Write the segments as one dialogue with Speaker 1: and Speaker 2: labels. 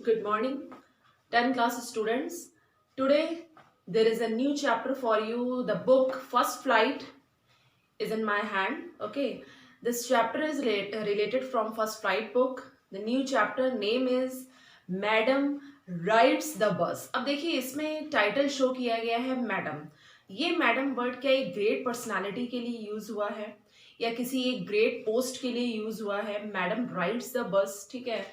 Speaker 1: Good morning, 10 class students. Today there is a new chapter for you. The book First Flight is in my hand. Okay, this chapter is related from First Flight book. The new chapter name is Madam Rides the Bus. अब देखिए इसमें title show किया गया है madam. ये madam word क्या एक great personality के लिए यूज हुआ है या किसी एक ग्रेट पोस्ट के लिए यूज हुआ है. Madam rides the bus. ठीक है,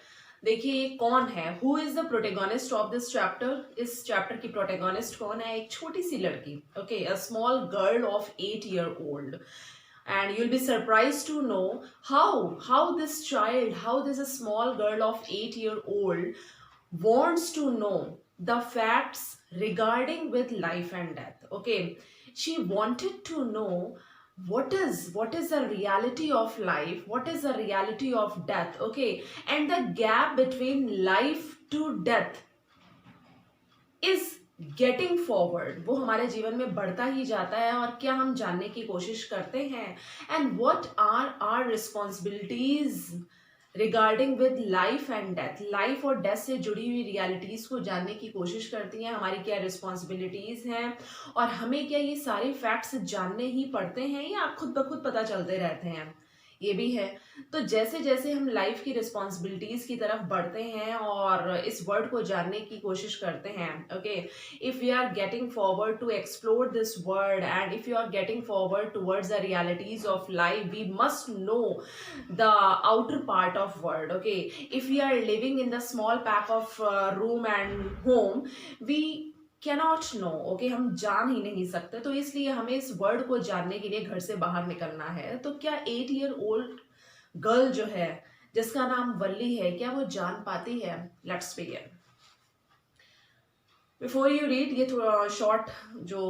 Speaker 1: देखिए ये कौन है. Who is the protagonist of this chapter. इस चैप्टर की प्रोटेगोनिस्ट कौन है. एक छोटी सी लड़की. Okay, a small girl of 8 year old. And you'll be surprised to know how this child, how this a small girl of 8 year old wants to know the facts regarding with life and death. Okay, she wanted to know what is the reality of life, what is the reality of death. Okay, and the gap between life to death is getting forward. वो हमारे जीवन में बढ़ता ही जाता है और क्या हम जानने की कोशिश करते हैं. And what are our responsibilities regarding with life and death. Life और डेथ से जुड़ी हुई रियलिटीज को जानने की कोशिश करती हैं. हमारी क्या रिस्पॉन्सिबिलिटीज हैं और हमें क्या ये सारे फैक्ट्स जानने ही पड़ते हैं या खुद ब खुद पता चलते रहते हैं. ये भी है. तो जैसे जैसे हम लाइफ की रिस्पॉन्सिबिलिटीज की तरफ बढ़ते हैं और इस वर्ड को जानने की कोशिश करते हैं. Okay, if you are getting forward to explore this word and if you are getting forward towards the realities of life, we must know the outer part of word. Okay, if you are living in the small pack of room and home, we cannot know. Okay, हम जान ही नहीं सकते. तो इसलिए हमें इस word को जानने के लिए घर से बाहर निकलना है. तो क्या 8 year old गर्ल जो है जिसका नाम वल्ली है, क्या वो जान पाती है. Let's begin. Before you read, ये थोड़ा शॉर्ट जो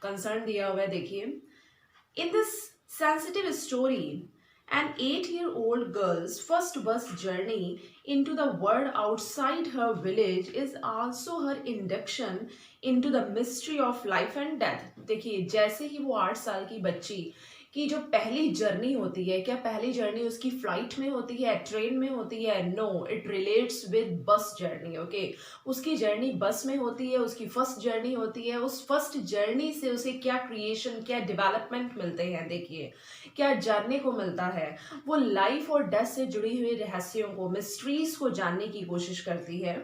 Speaker 1: कंसर्न दिया हुआ है देखिए. In this sensitive story, an 8 year old girl's first bus journey into the world outside her village is also her induction into the mystery of life and death. देखिए जैसे ही वो 8 साल की बच्ची की जो पहली जर्नी होती है, क्या पहली जर्नी उसकी फ्लाइट में होती है, ट्रेन में होती है. No, it relates with bus journey. Okay, उसकी जर्नी बस में होती है, उसकी फर्स्ट जर्नी होती है. उस फर्स्ट जर्नी से उसे क्या क्रिएशन, क्या डेवलपमेंट मिलते हैं. देखिए क्या जानने को मिलता है. वो लाइफ और डेथ से जुड़ी हुई रहस्यों को, मिस्ट्रीज को जानने की कोशिश करती है.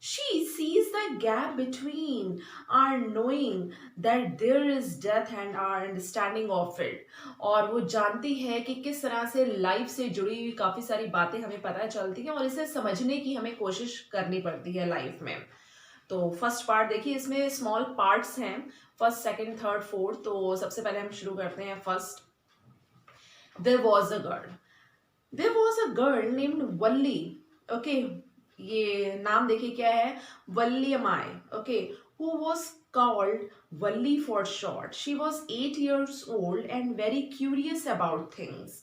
Speaker 1: She sees the gap between our knowing that there is death and our understanding of it. और वो जानती है कि किस तरह से लाइफ से जुड़ी हुई काफ़ी सारी बातें हमें पता चलती हैं और इसे समझने की हमें कोशिश करनी पड़ती है लाइफ में. तो फर्स्ट पार्ट देखिए, इसमें स्मॉल पार्ट्स हैं, फर्स्ट, सेकंड, थर्ड, फोर्थ. तो सबसे पहले हम शुरू करते हैं first. There was a girl. There was a girl named Valli. Okay, ये नाम देखिए क्या है, Vallimai. Okay, who was called Valli for short. She was 8 years old and very curious about things.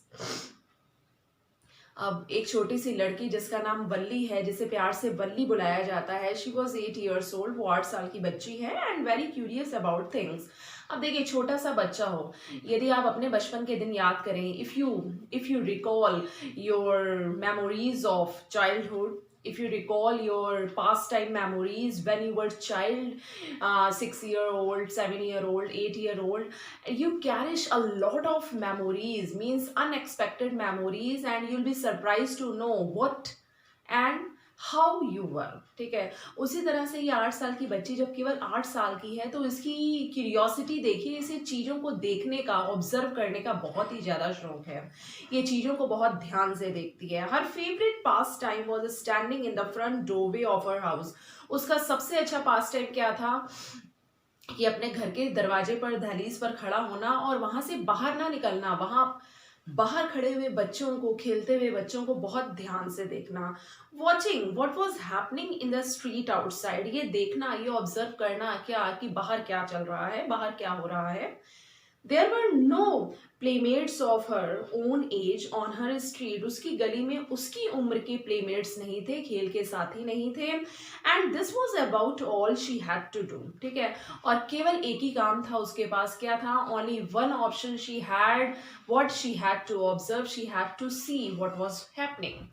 Speaker 1: अब एक छोटी सी लड़की जिसका नाम वल्ली है, जिसे प्यार से वल्ली बुलाया जाता है. शी वॉज 8 years old, वो 8 साल की बच्ची है. And very curious about things. अब देखिए छोटा सा बच्चा हो, यदि आप अपने बचपन के दिन याद करें, if you recall your memories of childhood, if you recall your pastime memories when you were child, 6 year old, 7 year old, 8 year old, you cherish a lot of memories, means unexpected memories, and you'll be surprised to know what and how you were. ठीक है, उसी तरह से ये 8 साल की बच्ची जब केवल 8 साल की है तो इसकी क्यूरियोसिटी देखिए, इसे चीज़ों को देखने का, ऑब्जर्व करने का बहुत ही ज़्यादा शौक है. ये चीज़ों को बहुत ध्यान से देखती है. हर favourite pass time was standing in the front doorway of her house. उसका सबसे अच्छा पास टाइम क्या था कि अपने घर के दरवाजे पर, दहलीज पर खड़ा होना और वहां से बाहर ना निकलना. वहां बाहर खड़े हुए बच्चों को, खेलते हुए बच्चों को बहुत ध्यान से देखना. Watching what was happening in the street outside. ये देखना, ये ऑब्जर्व करना क्या कि बाहर क्या चल रहा है, बाहर क्या हो रहा है. There were no playmates of her own age on her street. उसकी गली में उसकी उम्र के playmates नहीं थे, खेल के साथी नहीं थे. And this was about all she had to do. ठीक है, और केवल एक ही काम था उसके पास. क्या था? Only one option she had. What she had to observe, she had to see what was happening.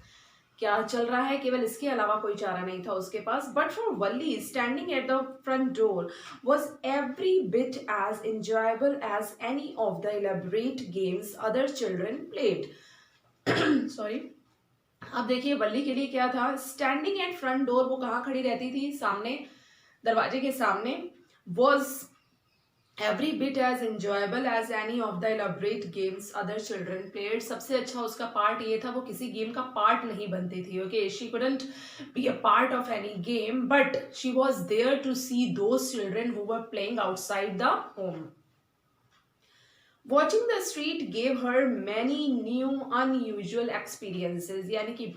Speaker 1: क्या चल रहा है, केवल इसके अलावा कोई चारा नहीं था उसके पास. But for Valli, standing at the front door was every bit as enjoyable as any of the elaborate games other children played. Sorry. अब देखिए वल्ली के लिए क्या था, स्टैंडिंग एट फ्रंट डोर, वो कहाँ खड़ी रहती थी, सामने, दरवाजे के सामने. Was every bit as enjoyable as any of the elaborate games other children played. सबसे अच्छा उसका पार्ट ये था, वो किसी गेम का पार्ट नहीं बनती थी. Okay, she couldn't be a part of any game, but she was there to see those children who were playing outside the home. Watching the street gave her many new unusual experiences. यानी कि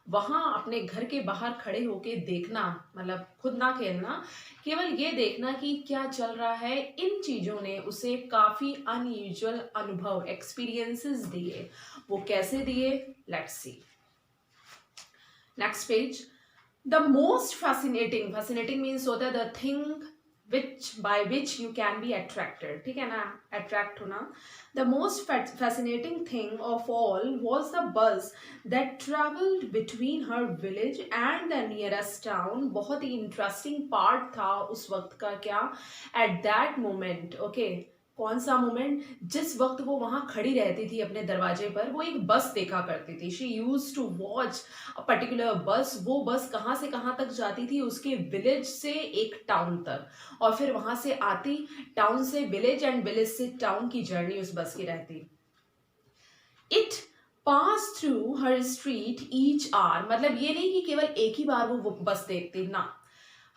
Speaker 1: वहाँ अपने घर के बाहर खड़े होके देखना, मतलब खुद ना खेलना, केवल ये देखना कि क्या चल रहा है, इन चीज़ों ने उसे काफ़ी अनयूजुअल अनुभव, एक्सपीरियंसेस दिए. वो कैसे दिए, let's see. Next page. The most fascinating means होता है the thing by which you can be attracted, ठीक है ना, attract होना. The most fascinating thing of all was the bus that traveled between her village and the nearest town. बहुत ही interesting part था उस वक्त का. क्या, at that moment, okay, कौन सा मोमेंट, जिस वक्त वो वहाँ खड़ी रहती थी अपने दरवाजे पर, वो एक बस देखा करती थी. She use to watch a particular bus. वो बस कहाँ से कहाँ तक जाती थी, उसके विलेज से एक टाउन तक, और फिर वहाँ से आती, टाउन से विलेज एंड विलेज से टाउन की जर्नी उस बस की रहती. It pass through her street each hour, मतलब ये नहीं कि केवल एक ही बार वो बस देखती ना,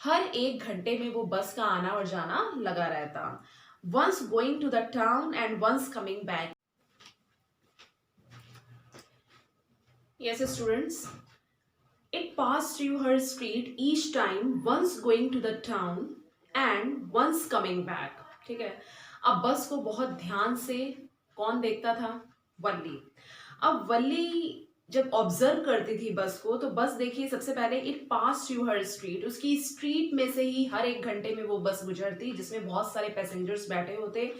Speaker 1: हर एक घंटे में वो बस का आना और जाना लगा रहता. Once going to the town and once coming back. Yes, students. It passed through her street each time, once going to the town and once coming back. ठीक है. अब बस को बहुत ध्यान से कौन देखता था, वल्ली. अब वल्ली जब ऑब्जर्व करती थी बस को, तो बस देखिए सबसे पहले it pass through her street, उसकी स्ट्रीट में से ही हर एक घंटे में वो बस गुजरती, जिसमें बहुत सारे पैसेंजर्स बैठे होते.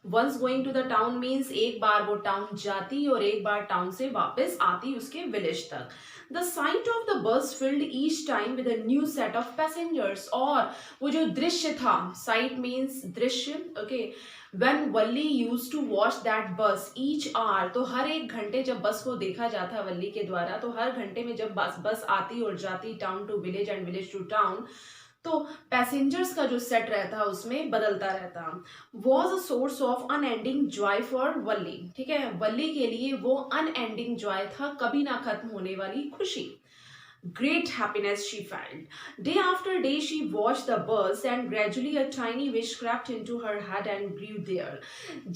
Speaker 1: Once going to the town means एक बार वो टाउन जाती और एक बार टाउन से वापस आती उसके विलेज तक. The sight of the bus filled each time with a new set of passengers. और वो जो दृश्य था, साइट मीन्स दृश्य, okay, When Valli use to watch that bus each hour, तो हर एक घंटे जब बस को देखा जाता वल्ली के द्वारा, तो हर घंटे में जब बस आती और जाती town to village and village to town, तो पैसेंजर्स का जो सेट रहता उसमें बदलता रहता. Was a source of unending joy for Valli. ठीक है, वल्ली के लिए वो अनएंडिंग जॉय था, कभी ना खत्म होने वाली खुशी. Great happiness she felt. Day after day she watched the bus and gradually a tiny wish crept into her head and grew there.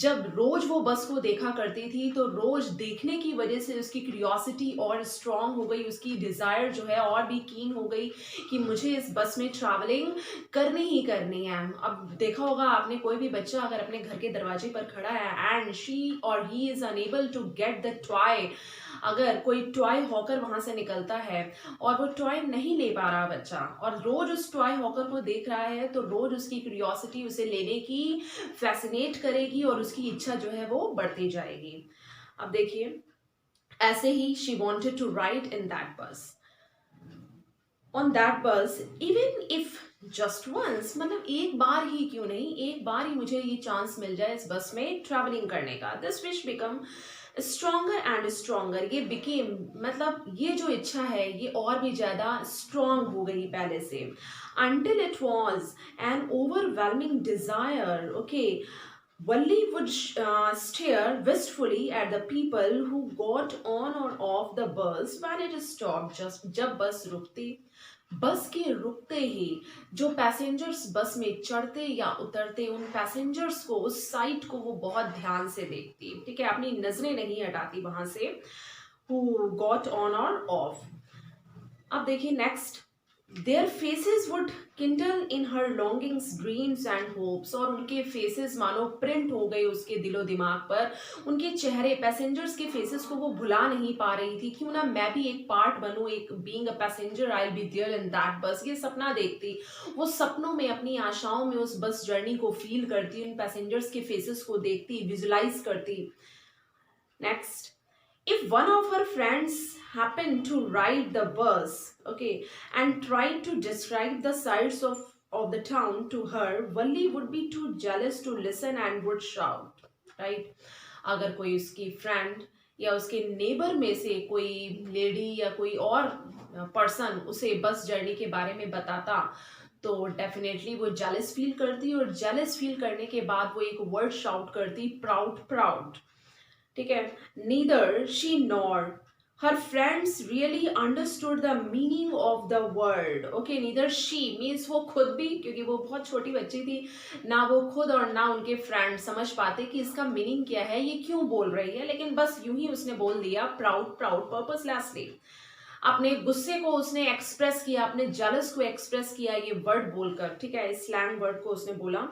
Speaker 1: जब रोज वो बस को देखा करती थी, तो रोज देखने की वजह से उसकी क्यूरियोसिटी और स्ट्रांग हो गई, उसकी डिज़ायर जो है और भी कीन हो गई कि मुझे इस बस में ट्रैवलिंग करनी ही करनी है. अब देखा होगा आपने, कोई भी बच्चा अगर अपने घर के दरवाजे पर खड़ा है एंड शी और he is unable to get the toy, अगर कोई टॉय हॉकर वहाँ से निकलता है और वो टॉय नहीं ले पा रहा बच्चा, और रोज उस टॉय हॉकर को देख रहा है, तो रोज उसकी क्यूरियोसिटी उसे लेने की फैसिनेट करेगी और उसकी इच्छा जो है वो बढ़ती जाएगी. अब देखिए, ऐसे ही she wanted to ride in that bus, on that bus, even if just once, मतलब एक बार ही क्यों नहीं, एक बार ही मुझे ये चांस मिल जाए इस बस में ट्रैवलिंग करने का. This wish become stronger and stronger. ये बिकेम, मतलब ये जो इच्छा है ये और भी ज़्यादा स्ट्रॉन्ग हो गई पहले से. until it was an overwhelming desire. Okay, Valli would stare wistfully at the people who got on or off the bus when it stopped. Just जब बस रुकती, बस के रुकते ही जो पैसेंजर्स बस में चढ़ते या उतरते, उन पैसेंजर्स को, उस साइट को वो बहुत ध्यान से देखती. ठीक है, अपनी नजरें नहीं हटाती वहां से, who got on or off. अब देखिए next. Their faces would kindle in her longings, dreams and hopes. और उनके फेसेस मानो प्रिंट हो गए उसके दिलो दिमाग पर. उनके चेहरे, पैसेंजर्स के फेसेस को वो भुला नहीं पा रही थी. क्यों ना मैं भी एक पार्ट बनूं, एक being a passenger, I will be there in that bus. ये सपना देखती, वो सपनों में, अपनी आशाओं में उस बस जर्नी को फील करती, उन पैसेंजर्स के फेसेस को देखती, विजुलाइज करती. Next. If one of her friends happened to ride the bus, okay, and tried to describe the sights of the town to her, Valli would be too jealous to listen and would shout, right? अगर कोई उसकी friend या उसके neighbour में से कोई lady या कोई और पर्सन उसे बस जर्नी के बारे में बताता, तो डेफिनेटली वो जेलस फील करती, और जेलस फील करने के बाद वो एक वर्ड शाउट करती, प्राउड प्राउड। ठीक है, neither she nor her friends really understood the meaning of the word. Okay, neither she means वो खुद भी, क्योंकि वो बहुत छोटी बच्ची थी, ना वो खुद और ना उनके फ्रेंड समझ पाते कि इसका मीनिंग क्या है, ये क्यों बोल रही है, लेकिन बस यूं ही उसने बोल दिया प्राउड प्राउड पर्पसलेसली। अपने गुस्से को उसने एक्सप्रेस किया, अपने जेलस को एक्सप्रेस किया ये वर्ड बोलकर। ठीक है, स्लैंग वर्ड को उसने बोला,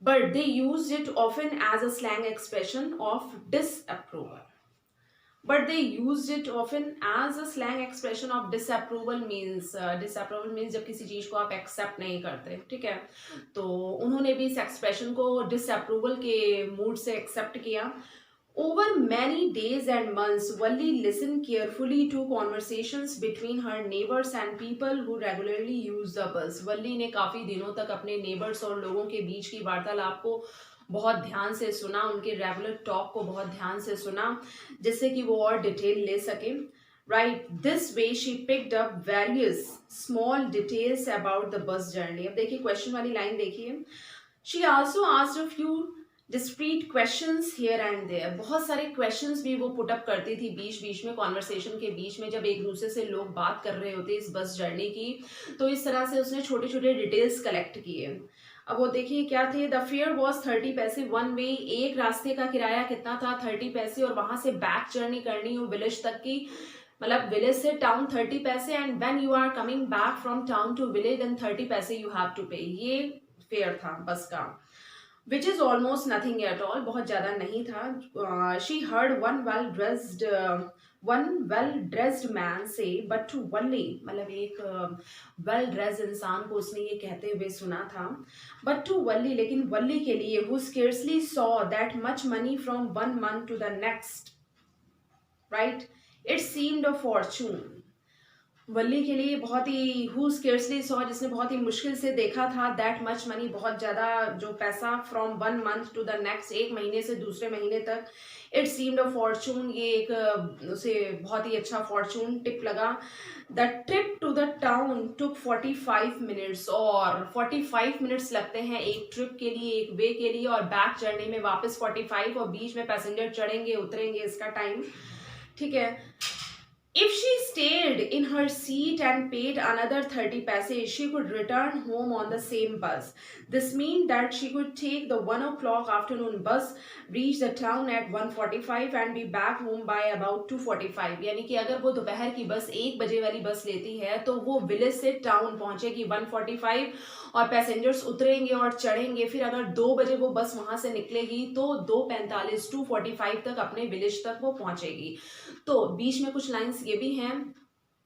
Speaker 1: but they used it often as a slang expression of disapproval. But they used it often as a slang expression of disapproval means disapproval means जब किसी चीज को आप एक्सेप्ट नहीं करते, ठीक है, तो उन्होंने भी इस एक्सप्रेशन को डिसअप्रूवल के मूड से एक्सेप्ट किया। Over many days and months, Valli listened carefully to conversations between her neighbors and people who regularly use the bus. Valli ने काफी दिनों तक अपने neighbors और लोगों के बीच की वार्तालाप को बहुत ध्यान से सुना, उनके रेगुलर टॉक को बहुत ध्यान से सुना, जिससे कि वो और डिटेल ले सके। Right, this way she picked up various small details about the bus journey. अब देखिए क्वेश्चन वाली लाइन देखिए। She also asked a few discreet questions here and there. बहुत सारे क्वेश्चंस भी वो पुटअप करती थी बीच बीच में, कॉन्वर्सेशन के बीच में, जब एक दूसरे से लोग बात कर रहे होते इस बस जर्नी की, तो इस तरह से उसने छोटे छोटे डिटेल्स कलेक्ट किए। अब वो देखिए क्या थे। द फेयर वॉज 30 पैसे वन वे, एक रास्ते का किराया कितना था, 30 पैसे, और वहां से बैक जर्नी करनी हो विलेज तक की, मतलब विलेज से टाउन 30 पैसे, and when you are coming back from town to village then 30 पैसे यू हैव टू पे। ये फेयर था बस का, which is almost nothing at all, बहुत ज़्यादा नहीं था। She heard one well dressed man say, but to Valli, मतलब एक well dressed इंसान को उसने ये कहते हुए सुना था, but to Valli, लेकिन वल्ली के लिए, who scarcely saw that much money from one month to the next, right, it seemed a fortune। वल्ली के लिए बहुत ही, हु स्केर्सली सॉ, जिसने बहुत ही मुश्किल से देखा था, दैट मच मनी, बहुत ज़्यादा जो पैसा, from one month to the next, एक महीने से दूसरे महीने तक, इट सीम्ड अ फॉर्चून, ये एक उसे बहुत ही अच्छा फॉर्चून टिप लगा। The trip to the town took 45 minutes, और 45 मिनट्स लगते हैं एक ट्रिप के लिए, एक वे के लिए, और बैक जर्नी में वापस 45, और बीच में पैसेंजर चढ़ेंगे उतरेंगे, इसका टाइम, ठीक है। If she stayed in her seat and paid another 30 paise, she could return home on the same bus. This means that she could take the 1 o'clock afternoon bus, reach the town at 1:45 and be back home by about 2:45. यानी कि अगर वो दोपहर की बस 1 बजे वाली बस लेती है, तो वो विलेज से टाउन पहुंचेगी 1:45, और पैसेंजर्स उतरेंगे और चढ़ेंगे, फिर अगर 2 बजे वो बस वहां से निकलेगी तो 2:45 2:45 तक अपने विलेज तक वो पहुंचेगी। तो बीच में कुछ लाइंस ये भी हैं।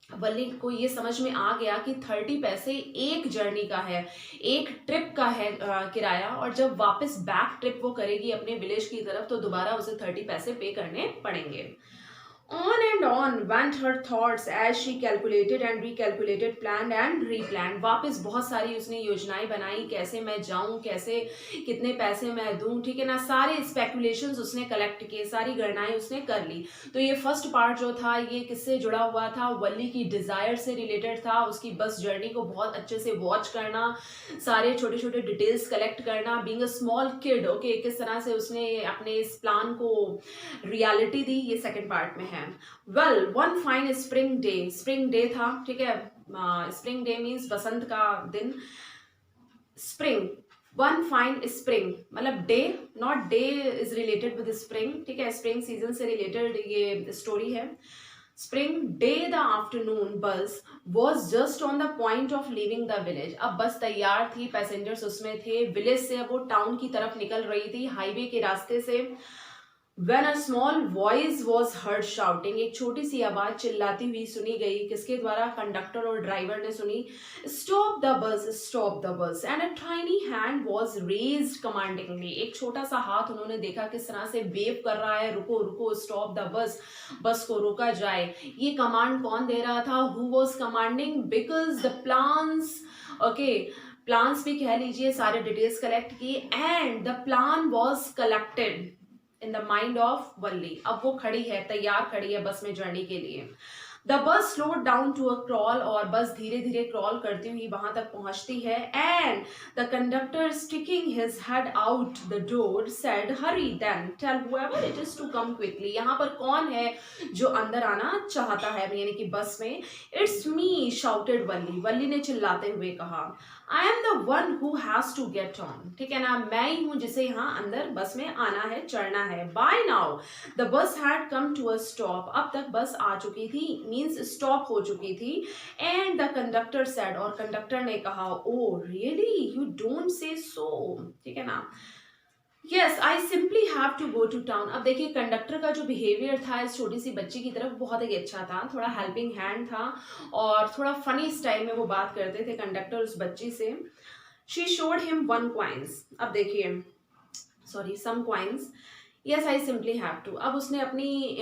Speaker 1: वल्ली को ये समझ में आ गया कि 30 पैसे एक जर्नी का है, एक ट्रिप का है किराया, और जब वापस बैक ट्रिप वो करेगी अपने विलेज की तरफ, तो दोबारा उसे 30 पैसे पे करने पड़ेंगे। On and on went her thoughts as she calculated and recalculated, planned and replanned. वापस बहुत सारी उसने योजनाएं बनाई, कैसे मैं जाऊं, कैसे कितने पैसे मैं दूं, ठीक है ना, सारे स्पेकुलेशंस उसने कलेक्ट किए, सारी गणनाएं उसने कर ली। तो ये फर्स्ट पार्ट जो था, ये किससे जुड़ा हुआ था, वल्ली की डिजायर से रिलेटेड था, उसकी बस जर्नी को बहुत अच्छे से वॉच करना, सारे छोटे छोटे डिटेल्स कलेक्ट करना, being a small kid, okay, किस तरह से उसने अपने इस प्लान को रियलिटी दी, ये सेकेंड पार्ट में है। Well, one fine spring day, spring day था, ठीक है, स्प्रिंग डे मीन्स बसंत का दिन, स्प्रिंग, वन फाइन स्प्रिंग, मतलब day, not day is related with spring, ठीक है, स्प्रिंग सीजन से रिलेटेड ये स्टोरी है। स्प्रिंग डे द आफ्टरनून बस was just on the point of living the village. अब बस तैयार थी, पैसेंजर्स उसमें थे, विलेज से अब वो टाउन की तरफ निकल रही थी, हाईवे के रास्ते से। When a small voice was heard shouting, एक छोटी सी आवाज चिल्लाती हुई सुनी गई, किसके द्वारा? कंडक्टर और ड्राइवर ने सुनी। Stop the bus, stop the bus, and a tiny hand was raised commandingly. एक छोटा सा हाथ उन्होंने देखा किस तरह से वेव कर रहा है, रुको रुको, stop the bus, बस को रोका जाए। ये कमांड कौन दे रहा था? Who was commanding? Because the plans, okay, plans भी कह लीजिए, सारे डिटेल्स कलेक्ट किए, and the plan was collected in the mind of Valli. अब वो खड़ी है, तैयार खड़ी है बस में जर्नी के लिए। The bus slowed down to a crawl, और बस धीरे धीरे क्रॉल करती हुई वहां तक पहुंचती है। And the conductor sticking his head out the door said hurry then tell whoever it is to come quickly. यहाँ पर कौन है जो अंदर आना चाहता है, यानी कि बस में? इट्स मी शाउटेड वल्ली, वल्ली ने चिल्लाते हुए कहा। I am the one who has to get on, ठीक है ना, मैं ही हूं जिसे यहाँ अंदर बस में आना है, चढ़ना है। By now the bus had come to a stop, अब तक बस आ चुकी थी, मीन्स स्टॉप हो चुकी थी। एंड द कंडक्टर सेड, और कंडक्टर ने कहा, oh really you don't say सो, ठीक है ना, yes I simply have to go to town. अब देखिए कंडक्टर का जो बिहेवियर था इस छोटी सी बच्ची की तरफ बहुत ही अच्छा था, थोड़ा हेल्पिंग हैंड था और थोड़ा फनी स्टाइल में वो बात करते थे कंडक्टर उस बच्ची से। शी शोड हिम 1 कॉइन्स, अब देखिए sorry some coins, yes I simply have to. अब उसने अपनी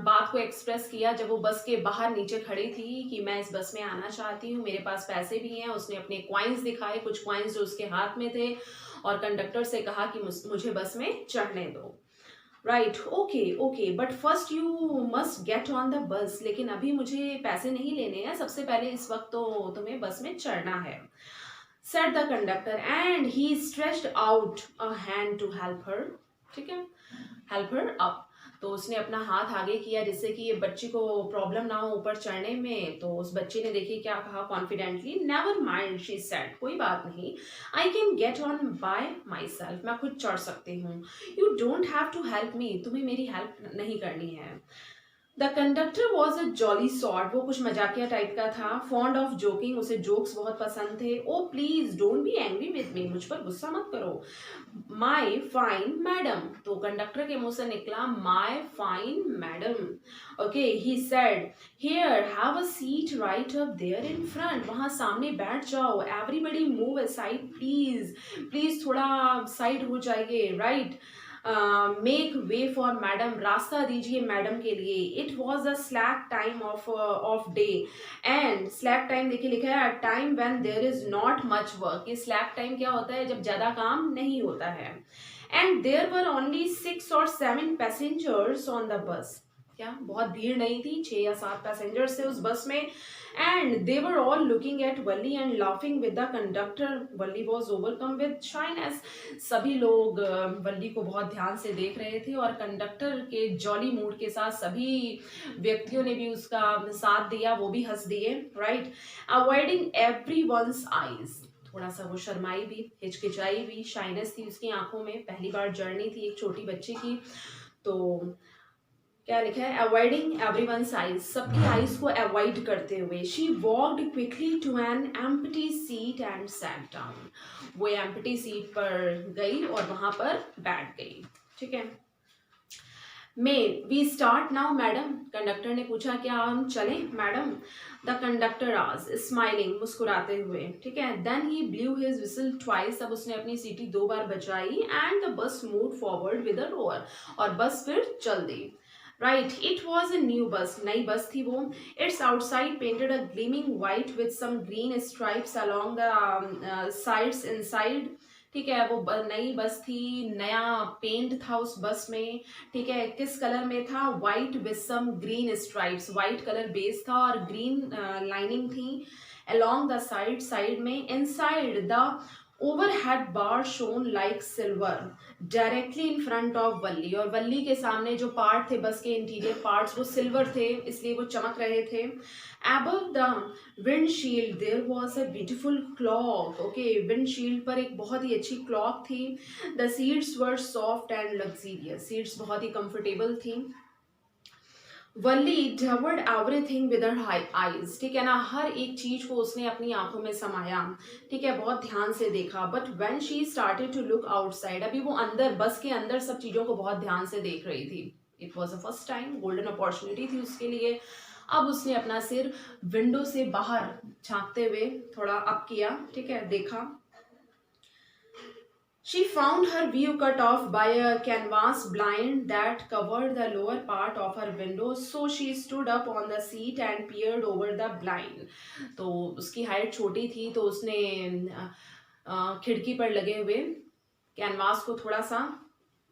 Speaker 1: बात को एक्सप्रेस किया जब वो बस के बाहर नीचे खड़ी थी कि मैं इस बस में आना चाहती हूँ, मेरे पास पैसे भी हैं। उसने अपने कॉइन्स दिखाए, कुछ कॉइन्स जो उसके हाथ में थे, और कंडक्टर से कहा कि मुझे बस में चढ़ने दो। Right, okay okay, but first you must get on the बस, लेकिन अभी मुझे पैसे नहीं लेने हैं, सबसे पहले इस वक्त तो तुम्हें बस में चढ़ना है, said the conductor, and he stretched out a hand to help her, ठीक है, हेल्प हर अप। तो उसने अपना हाथ आगे किया जिससे कि ये बच्ची को प्रॉब्लम ना हो ऊपर चढ़ने में। तो उस बच्ची ने देखिए क्या कहा confidently, never mind she said, कोई बात नहीं, I can get on by myself, मैं खुद चढ़ सकती हूँ। You don't have to help me, तुम्हें मेरी हेल्प नहीं करनी है। The conductor was a jolly sort, वो कुछ मजाकिया टाइप का था। फॉन्ड ऑफ जोकिंग, उसे जोक्स बहुत पसंद थे। Oh please don't be angry with me, मुझ पर गुस्सा मत करो। माई फाइन मैडम, तो कंडक्टर के मुंह से निकला my fine madam. Okay, he said here have a seat right up there in front, वहां सामने बैठ जाओ। Everybody move aside please, please थोड़ा साइड हो जाइए। Right, make way for madam, रास्ता दीजिए मैडम के लिए। It was a slack time of day, and slack time देखिए लिखा है time when there is not much work. ये स्लैक टाइम क्या होता है? जब ज्यादा काम नहीं होता है। And there were only 6 or 7 passengers on the bus, क्या बहुत भीड़ नहीं थी, 6 या 7 पैसेंजर्स थे उस बस में। And they were all looking at Valli and laughing with the conductor. Valli was overcome with shyness, सभी लोग वल्ली को बहुत ध्यान से देख रहे थे और कंडक्टर के जॉली मूड के साथ सभी व्यक्तियों ने भी उसका साथ दिया, वो भी हंस दिए। Right, avoiding every once eyes, थोड़ा सा वो शर्माई भी, हिचकिचाई भी, शाइनेस थी उसकी आंखों में, पहली बार जर्नी थी एक छोटी बच्ची की। तो क्या लिखा है? अवॉइडिंग एवरीवन्स आइज, सबकी आइज को अवॉइड करते हुए। She walked quickly to an empty seat and sat down, वो एम्प्टी सीट पर गई और वहां पर बैठ गई। ठीक है, may we start now madam, conductor ने पूछा क्या हम चलें मैडम? द कंडक्टर आज स्माइलिंग, मुस्कुराते हुए। ठीक है, then he blew his whistle twice, अब उसने अपनी सीटी 2 बार बजाई। And the bus move forward with a row or, और बस फिर चल दी। Right, it was a new bus, नई बस थी वो। Its outside painted a gleaming white with some green stripes along the sides inside. ठीक है, वो नई बस थी, नया पेंट था उस बस में। ठीक है, किस कलर में था? White with some green stripes, white colour base था और ग्रीन लाइनिंग थी along the साइड में। Inside the overhead bar shone like silver directly in front of Valli, और वल्ली के सामने जो पार्ट थे बस के इंटीरियर पार्ट्स वो सिल्वर थे, इसलिए वो चमक रहे थे। Above the windshield there was a beautiful clock. Okay, windshield पर एक बहुत ही अच्छी क्लॉक थी। The seats were soft and luxurious, seats बहुत ही कंफर्टेबल थी। वल्ली devoured everything with her eyes, ठीक है ना, हर एक चीज को उसने अपनी आंखों में समाया, ठीक है, बहुत ध्यान से देखा. But when she started to look outside, अभी वो अंदर बस के अंदर सब चीजों को बहुत ध्यान से देख रही थी. It was the first time, golden opportunity थी उसके लिए. अब उसने अपना सिर विंडो से बाहर झांकते हुए थोड़ा अप किया, ठीक है, देखा. She found her view cut off by a canvas blind that covered the lower part of her window, so she stood up on the seat and peered over the blind. तो उसकी height छोटी थी तो उसने खिड़की पर लगे हुए कैनवास को थोड़ा सा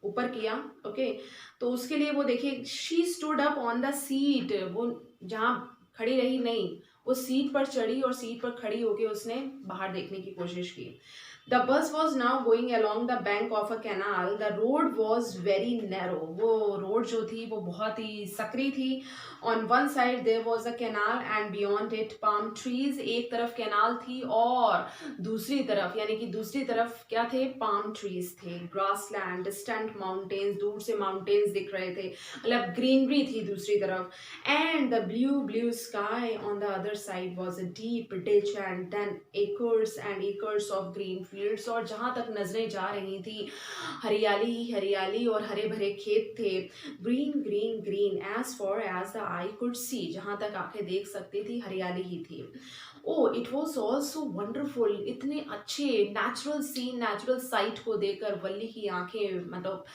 Speaker 1: ऊपर किया. ओके, तो उसके लिए वो देखिए, she stood up on the seat, वो जहाँ खड़ी रही नहीं, वो सीट पर चढ़ी और सीट पर खड़ी होके उसने बाहर देखने की कोशिश की. The bus was now going along the bank of a canal. The road was very narrow. वो रोड जो थी वो बहुत ही सकरी थी. On one side there was a canal and beyond it palm trees. एक तरफ कैनाल थी और दूसरी तरफ, यानी कि दूसरी तरफ क्या थे, palm trees थे. Grassland, distant mountains, दूर से mountains दिख रहे थे, मतलब greenery थी दूसरी तरफ. And the blue sky on the other side was a deep ditch and then acres and acres of green fields. और जहाँ तक नजरें जा रही थी हरियाली ही हरियाली और हरे भरे खेत थे. Green green green as far as the eye could see, जहाँ तक आंखें देख सकती थी हरियाली ही थी. Oh, it was all so wonderful. इतने अच्छे नेचुरल सीन, नेचुरल साइट को देखकर वल्ली की आंखें मतलब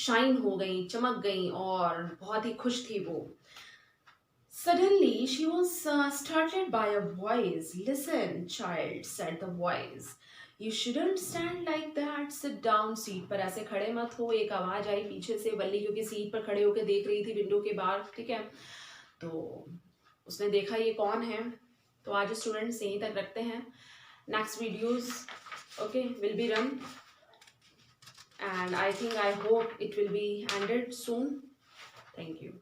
Speaker 1: शाइन हो गई, चमक गई और बहुत ही खुश थी वो. Suddenly, she was startled by a voice. Listen, child, said the voice. You shouldn't stand like that. Sit down. Seat पर ऐसे खड़े मत हो. एक आवाज आई पीछे से. वल्ली क्योंकि सीट पर खड़े होकर देख रही थी विंडो के बाहर, ठीक है, तो उसने देखा ये कौन है. तो आज स्टूडेंट्स यहीं तक रखते हैं. Next videos okay will be run and I think I hope it will be ended soon. Thank you.